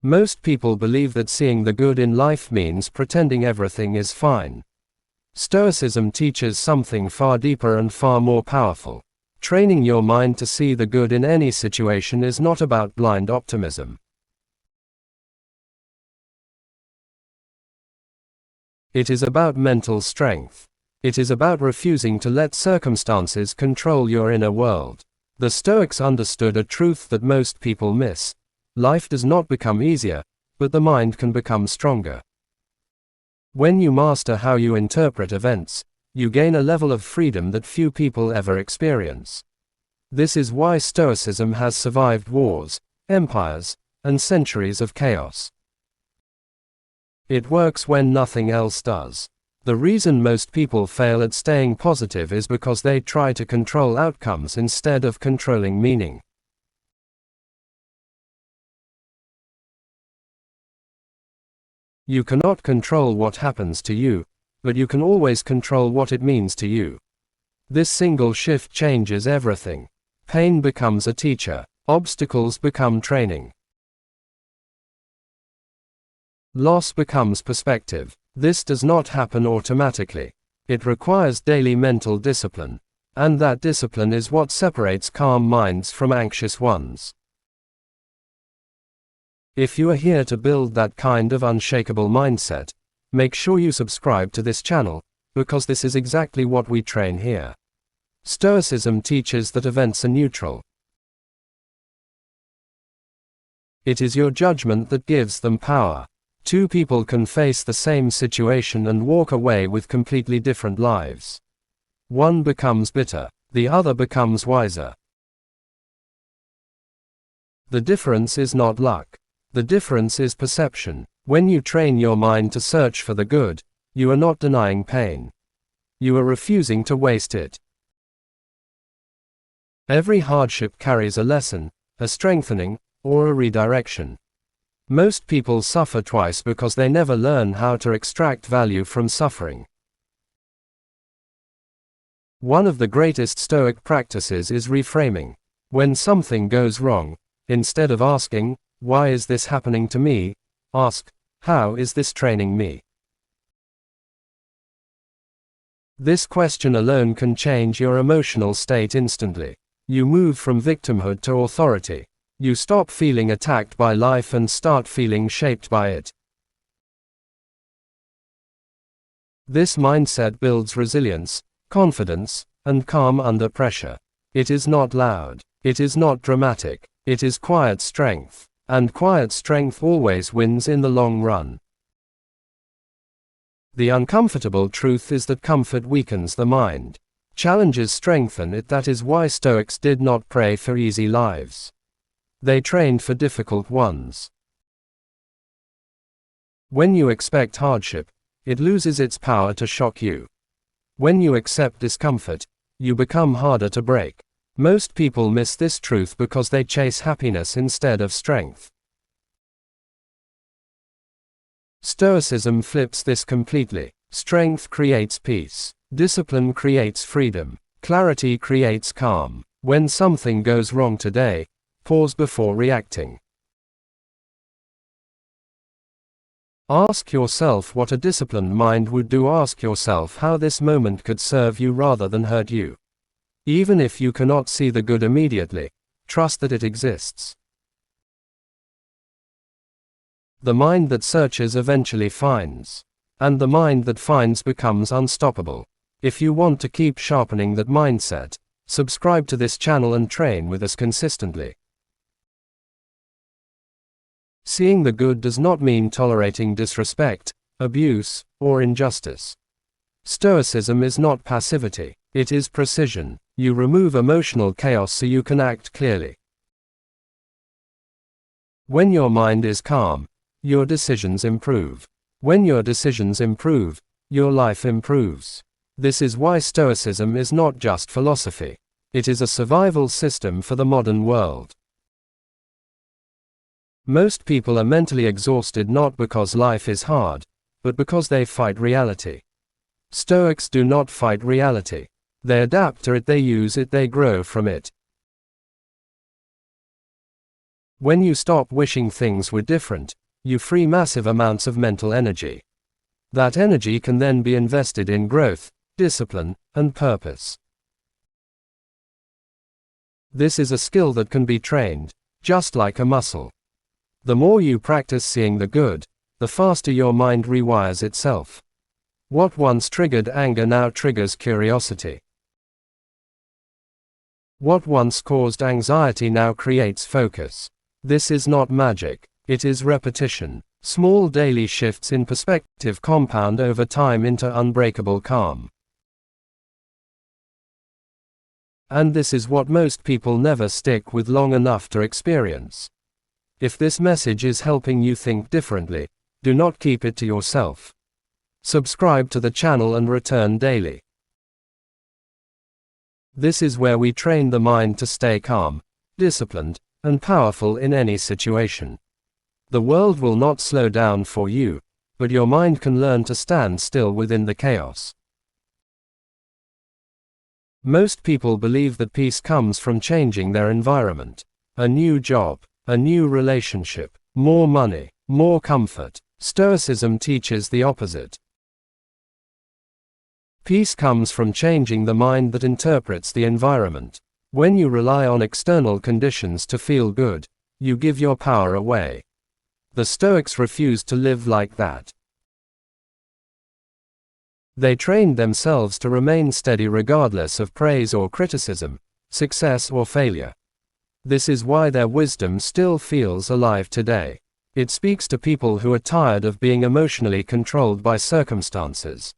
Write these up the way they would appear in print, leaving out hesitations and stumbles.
Most people believe that seeing the good in life means pretending everything is fine. Stoicism teaches something far deeper and far more powerful. Training your mind to see the good in any situation is not about blind optimism. It is about mental strength. It is about refusing to let circumstances control your inner world. The Stoics understood a truth that most people miss. Life does not become easier, but the mind can become stronger. When you master how you interpret events, you gain a level of freedom that few people ever experience. This is why Stoicism has survived wars, empires, and centuries of chaos. It works when nothing else does. The reason most people fail at staying positive is because they try to control outcomes instead of controlling meaning. You cannot control what happens to you, but you can always control what it means to you. This single shift changes everything. Pain becomes a teacher. Obstacles become training. Loss becomes perspective. This does not happen automatically. It requires daily mental discipline, and that discipline is what separates calm minds from anxious ones. If you are here to build that kind of unshakable mindset, make sure you subscribe to this channel, because this is exactly what we train here. Stoicism teaches that events are neutral. It is your judgment that gives them power. Two people can face the same situation and walk away with completely different lives. One becomes bitter, the other becomes wiser. The difference is not luck. The difference is perception. When you train your mind to search for the good, you are not denying pain. You are refusing to waste it. Every hardship carries a lesson, a strengthening, or a redirection. Most people suffer twice because they never learn how to extract value from suffering. One of the greatest Stoic practices is reframing. When something goes wrong, instead of asking, "Why is this happening to me?" ask, "How is this training me?" This question alone can change your emotional state instantly. You move from victimhood to authority. You stop feeling attacked by life and start feeling shaped by it. This mindset builds resilience, confidence, and calm under pressure. It is not loud. It is not dramatic. It is quiet strength. And quiet strength always wins in the long run. The uncomfortable truth is that comfort weakens the mind. Challenges strengthen it. That is why Stoics did not pray for easy lives. They trained for difficult ones. When you expect hardship, it loses its power to shock you. When you accept discomfort, you become harder to break. Most people miss this truth because they chase happiness instead of strength. Stoicism flips this completely. Strength creates peace. Discipline creates freedom. Clarity creates calm. When something goes wrong today, pause before reacting. Ask yourself what a disciplined mind would do. Ask yourself how this moment could serve you rather than hurt you. Even if you cannot see the good immediately, trust that it exists. The mind that searches eventually finds. And the mind that finds becomes unstoppable. If you want to keep sharpening that mindset, subscribe to this channel and train with us consistently. Seeing the good does not mean tolerating disrespect, abuse, or injustice. Stoicism is not passivity, it is precision. You remove emotional chaos so you can act clearly. When your mind is calm, your decisions improve. When your decisions improve, your life improves. This is why Stoicism is not just philosophy. It is a survival system for the modern world. Most people are mentally exhausted not because life is hard, but because they fight reality. Stoics do not fight reality. They adapt to it, they use it, they grow from it. When you stop wishing things were different, you free massive amounts of mental energy. That energy can then be invested in growth, discipline, and purpose. This is a skill that can be trained, just like a muscle. The more you practice seeing the good, the faster your mind rewires itself. What once triggered anger now triggers curiosity. What once caused anxiety now creates focus. This is not magic, it is repetition. Small daily shifts in perspective compound over time into unbreakable calm. And this is what most people never stick with long enough to experience. If this message is helping you think differently, do not keep it to yourself. Subscribe to the channel and return daily. This is where we train the mind to stay calm, disciplined, and powerful in any situation. The world will not slow down for you, but your mind can learn to stand still within the chaos. Most people believe that peace comes from changing their environment. A new job, a new relationship, more money, more comfort. Stoicism teaches the opposite. Peace comes from changing the mind that interprets the environment. When you rely on external conditions to feel good, you give your power away. The Stoics refused to live like that. They trained themselves to remain steady regardless of praise or criticism, success or failure. This is why their wisdom still feels alive today. It speaks to people who are tired of being emotionally controlled by circumstances.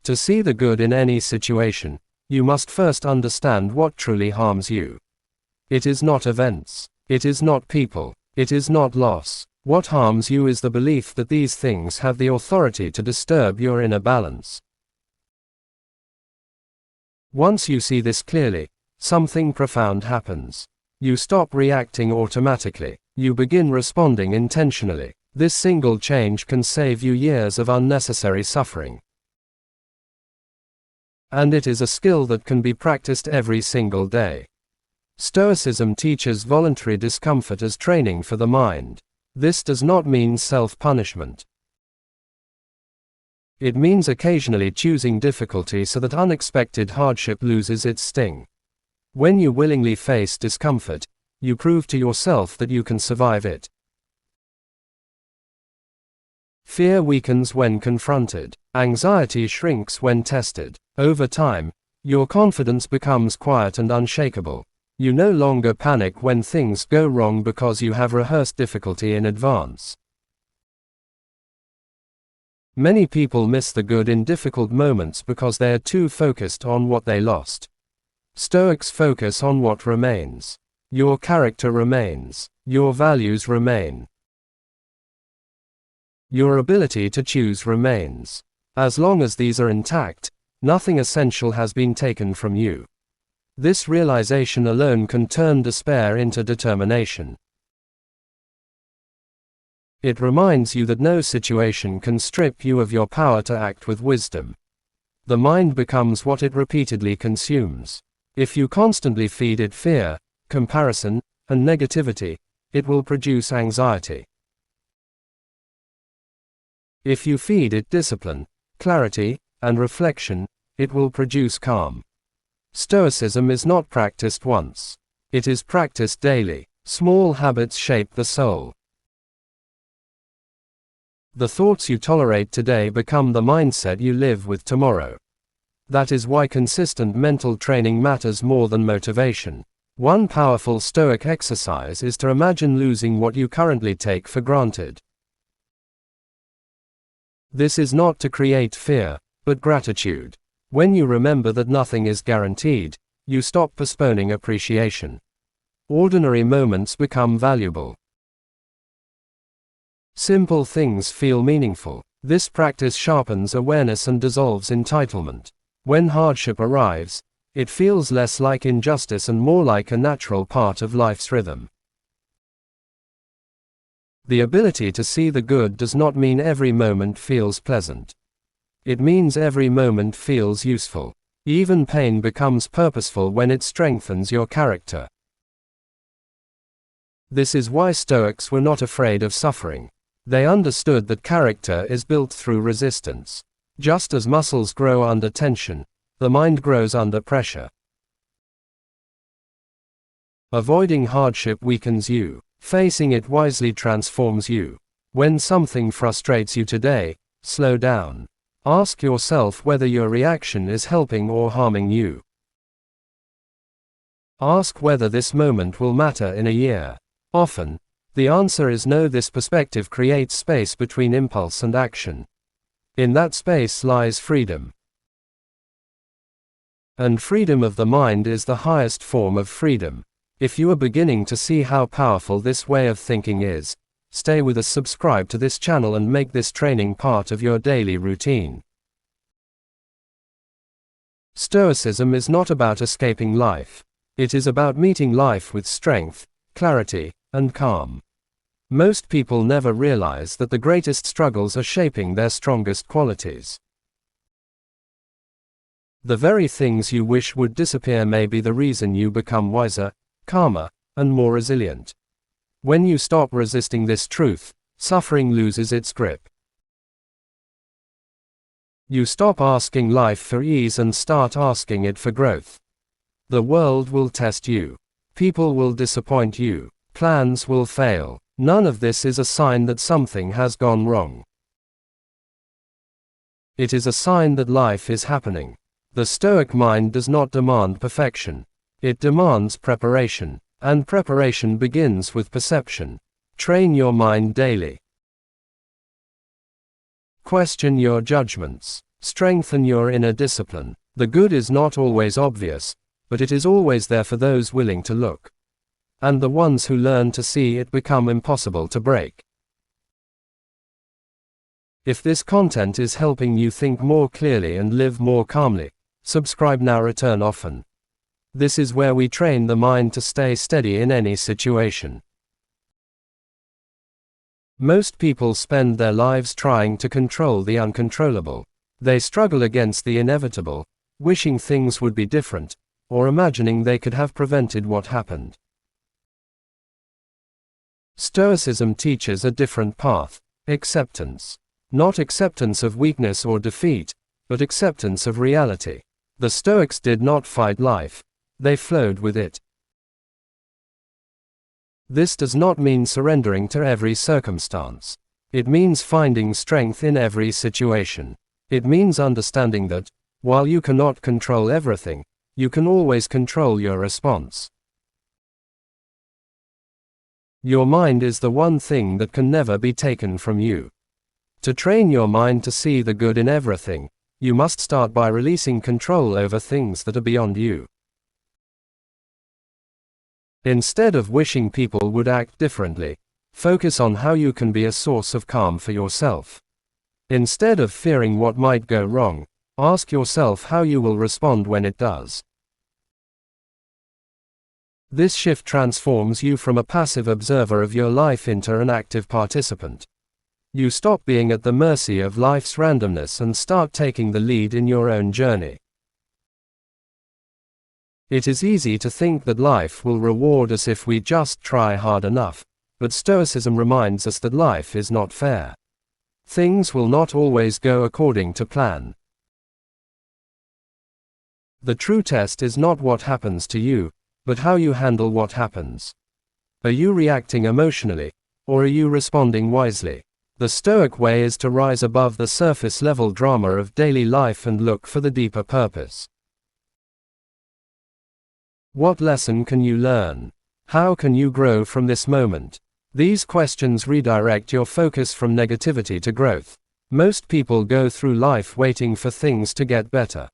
To see the good in any situation, you must first understand what truly harms you. It is not events. It is not people. It is not loss. What harms you is the belief that these things have the authority to disturb your inner balance. Once you see this clearly, something profound happens. You stop reacting automatically. You begin responding intentionally. This single change can save you years of unnecessary suffering. And it is a skill that can be practiced every single day. Stoicism teaches voluntary discomfort as training for the mind. This does not mean self-punishment. It means occasionally choosing difficulty so that unexpected hardship loses its sting. When you willingly face discomfort, you prove to yourself that you can survive it. Fear weakens when confronted. Anxiety shrinks when tested. Over time, your confidence becomes quiet and unshakable. You no longer panic when things go wrong because you have rehearsed difficulty in advance. Many people miss the good in difficult moments because they are too focused on what they lost. Stoics focus on what remains. Your character remains. Your values remain. Your ability to choose remains. As long as these are intact, nothing essential has been taken from you. This realization alone can turn despair into determination. It reminds you that no situation can strip you of your power to act with wisdom. The mind becomes what it repeatedly consumes. If you constantly feed it fear, comparison, and negativity, it will produce anxiety. If you feed it discipline, clarity, and reflection, it will produce calm. Stoicism is not practiced once. It is practiced daily. Small habits shape the soul. The thoughts you tolerate today become the mindset you live with tomorrow. That is why consistent mental training matters more than motivation. One powerful Stoic exercise is to imagine losing what you currently take for granted. This is not to create fear, but gratitude. When you remember that nothing is guaranteed, you stop postponing appreciation. Ordinary moments become valuable. Simple things feel meaningful. This practice sharpens awareness and dissolves entitlement. When hardship arrives, it feels less like injustice and more like a natural part of life's rhythm. The ability to see the good does not mean every moment feels pleasant. It means every moment feels useful. Even pain becomes purposeful when it strengthens your character. This is why Stoics were not afraid of suffering. They understood that character is built through resistance. Just as muscles grow under tension, the mind grows under pressure. Avoiding hardship weakens you. Facing it wisely transforms you. When something frustrates you today, slow down. Ask yourself whether your reaction is helping or harming you. Ask whether this moment will matter in a year. Often, the answer is no. This perspective creates space between impulse and action. In that space lies freedom. And freedom of the mind is the highest form of freedom. If you are beginning to see how powerful this way of thinking is, stay with us, subscribe to this channel and make this training part of your daily routine. Stoicism is not about escaping life. It is about meeting life with strength, clarity, and calm. Most people never realize that the greatest struggles are shaping their strongest qualities. The very things you wish would disappear may be the reason you become wiser, calmer, and more resilient. When you stop resisting this truth, suffering loses its grip. You stop asking life for ease and start asking it for growth. The world will test you. People will disappoint you. Plans will fail. None of this is a sign that something has gone wrong. It is a sign that life is happening. The Stoic mind does not demand perfection. It demands preparation, and preparation begins with perception. Train your mind daily. Question your judgments. Strengthen your inner discipline. The good is not always obvious, but it is always there for those willing to look. And the ones who learn to see it become impossible to break. If this content is helping you think more clearly and live more calmly, subscribe now, return often. This is where we train the mind to stay steady in any situation. Most people spend their lives trying to control the uncontrollable. They struggle against the inevitable, wishing things would be different, or imagining they could have prevented what happened. Stoicism teaches a different path: acceptance. Not acceptance of weakness or defeat, but acceptance of reality. The Stoics did not fight life, they flowed with it. This does not mean surrendering to every circumstance. It means finding strength in every situation. It means understanding that, while you cannot control everything, you can always control your response. Your mind is the one thing that can never be taken from you. To train your mind to see the good in everything, you must start by releasing control over things that are beyond you. Instead of wishing people would act differently, focus on how you can be a source of calm for yourself. Instead of fearing what might go wrong, ask yourself how you will respond when it does. This shift transforms you from a passive observer of your life into an active participant. You stop being at the mercy of life's randomness and start taking the lead in your own journey. It is easy to think that life will reward us if we just try hard enough, but Stoicism reminds us that life is not fair. Things will not always go according to plan. The true test is not what happens to you, but how you handle what happens. Are you reacting emotionally, or are you responding wisely? The Stoic way is to rise above the surface-level drama of daily life and look for the deeper purpose. What lesson can you learn? How can you grow from this moment? These questions redirect your focus from negativity to growth. Most people go through life waiting for things to get better.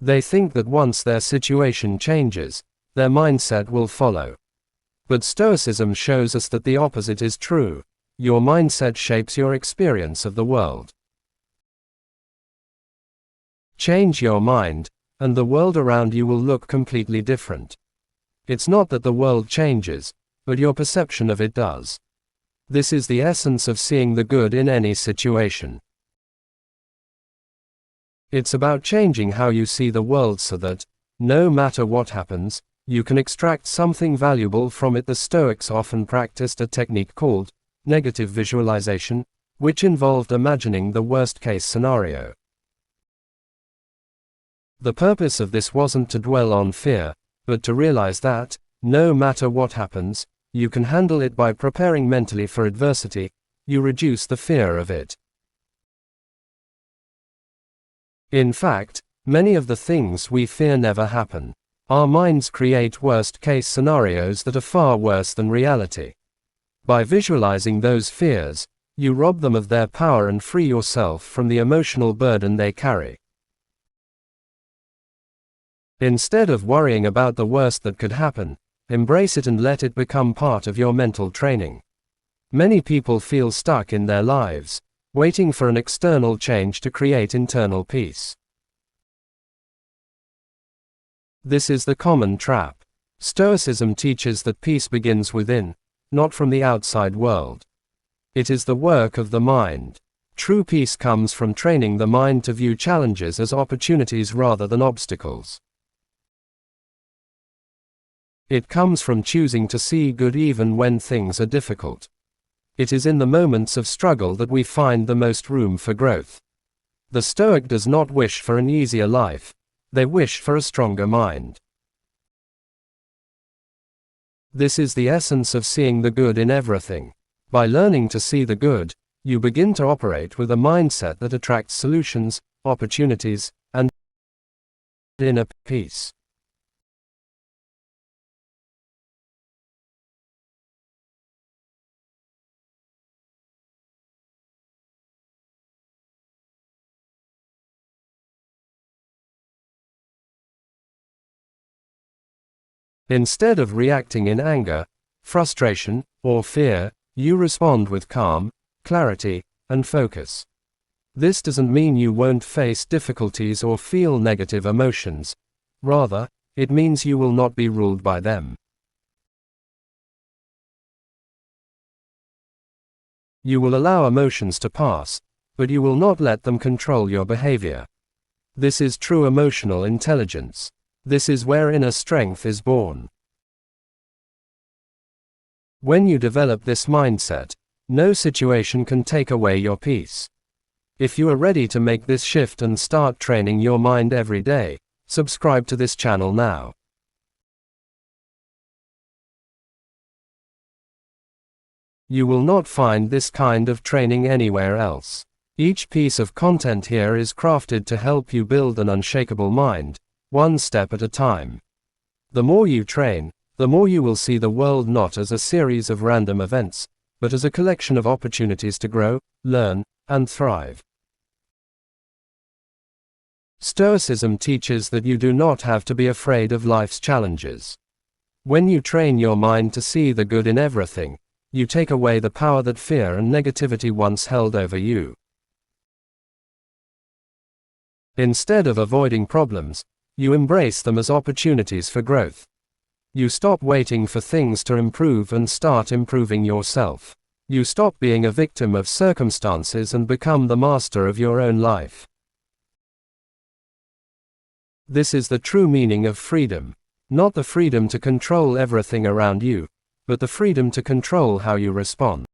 They think that once their situation changes, their mindset will follow. But Stoicism shows us that the opposite is true. Your mindset shapes your experience of the world. Change your mind, and the world around you will look completely different. It's not that the world changes, but your perception of it does. This is the essence of seeing the good in any situation. It's about changing how you see the world so that, no matter what happens, you can extract something valuable from it. The Stoics often practiced a technique called negative visualization, which involved imagining the worst-case scenario. The purpose of this wasn't to dwell on fear, but to realize that, no matter what happens, you can handle it. By preparing mentally for adversity, you reduce the fear of it. In fact, many of the things we fear never happen. Our minds create worst-case scenarios that are far worse than reality. By visualizing those fears, you rob them of their power and free yourself from the emotional burden they carry. Instead of worrying about the worst that could happen, embrace it and let it become part of your mental training. Many people feel stuck in their lives, waiting for an external change to create internal peace. This is the common trap. Stoicism teaches that peace begins within, not from the outside world. It is the work of the mind. True peace comes from training the mind to view challenges as opportunities rather than obstacles. It comes from choosing to see good even when things are difficult. It is in the moments of struggle that we find the most room for growth. The Stoic does not wish for an easier life, they wish for a stronger mind. This is the essence of seeing the good in everything. By learning to see the good, you begin to operate with a mindset that attracts solutions, opportunities, and inner peace. Instead of reacting in anger, frustration, or fear, you respond with calm, clarity, and focus. This doesn't mean you won't face difficulties or feel negative emotions. Rather, it means you will not be ruled by them. You will allow emotions to pass, but you will not let them control your behavior. This is true emotional intelligence. This is where inner strength is born. When you develop this mindset, no situation can take away your peace. If you are ready to make this shift and start training your mind every day, subscribe to this channel now. You will not find this kind of training anywhere else. Each piece of content here is crafted to help you build an unshakable mind, one step at a time. The more you train, the more you will see the world not as a series of random events, but as a collection of opportunities to grow, learn, and thrive. Stoicism teaches that you do not have to be afraid of life's challenges. When you train your mind to see the good in everything, you take away the power that fear and negativity once held over you. Instead of avoiding problems, you embrace them as opportunities for growth. You stop waiting for things to improve and start improving yourself. You stop being a victim of circumstances and become the master of your own life. This is the true meaning of freedom. Not the freedom to control everything around you, but the freedom to control how you respond.